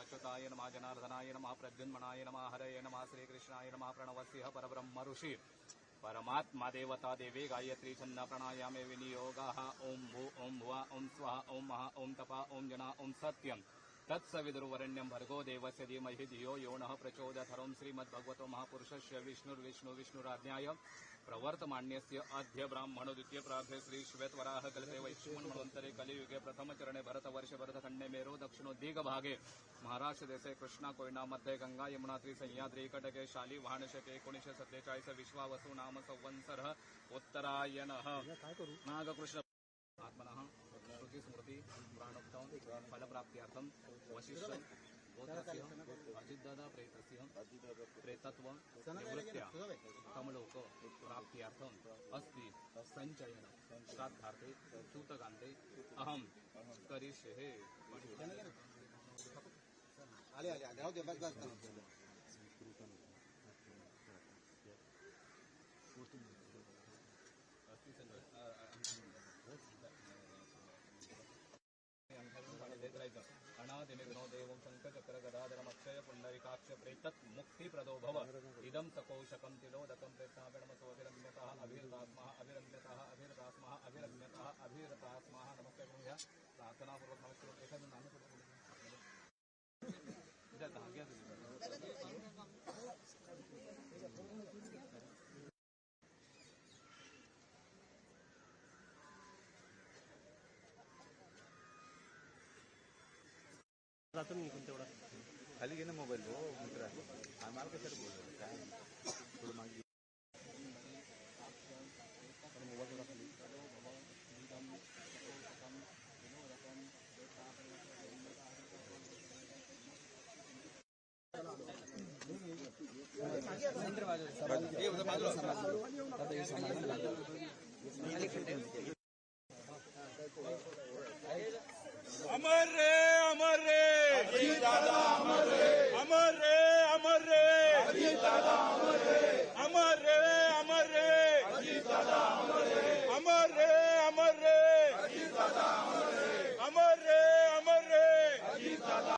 अच्युताय नमः जनार्दनाय नमः प्रद्युम्नाय नमः हरये नमः श्रीकृष्णाय नमः प्रणवस्य परब्रह्म ऋषि परमात्मा देवता देवी गायत्री छंद प्राणायामे विनियोगाः ओम भू ओम भुवा ओम स्वाहा ओम महा ओम तपा ओम जना ओम सत्यम तत्सविदुर्वरेण्यं भर्गो देवस्य धीमहि धियो यो नः प्रचोदयात्। ओम श्रीमद्भगवतो महापुरुषस्य विष्णुराज्ञाय प्रवर्तमान्यस्य अद्य ब्राह्मणो द्वितीय प्रार्थे श्री श्वेतवराह कल्पे वैश्वन् मन्वन्तरे कलियुगे प्रथम चरणे भरतवर्षे भरतखण्डे मेरो दक्षिणो दिग्भागे महाराष्ट्र देशे कृष्णा कोयना मध्ये गंगा यमुना त्रिसह्याद्री कटके शाली वाहनशके 1947 विश्वावसु नाम संवत्सरः उत्तरायणः नागकृष्ण आत्मनः श्रुति स्मृति पुराणोक्तं फलप्राप्त्यर्थं वशिष्ठ गोत्रस्य अजितदादा प्रेतत्व निवृत्त्या तमलोक प्राप्त्यर्थम् अस्ति संचयन श्राद्धार्थे सूतकान्ते अहं करिष्ये। अनादिनिग्नो देवं शङ्खचक्र गदाधरमक्षय पुण्डरीकाक्ष प्रेतत् मुक्तिप्रदो भव इदं सकोशकं तिलोदकं प्रेतागणमसोऽभिरम्यतः अभिरतात्मः नमस्ते भूया प्रार्थनापूर्वक नमस्ते एखादं नाम जातो मी निघून तेवढा खाली घे ना मोबाईल हो मित्र आम्हाला कशाला बोलतो काय थोडं मागे अमर रे अमर रे अजीत दादा अमर रे अमर रे अमर रे अजीत दादा अमर रे अमर रे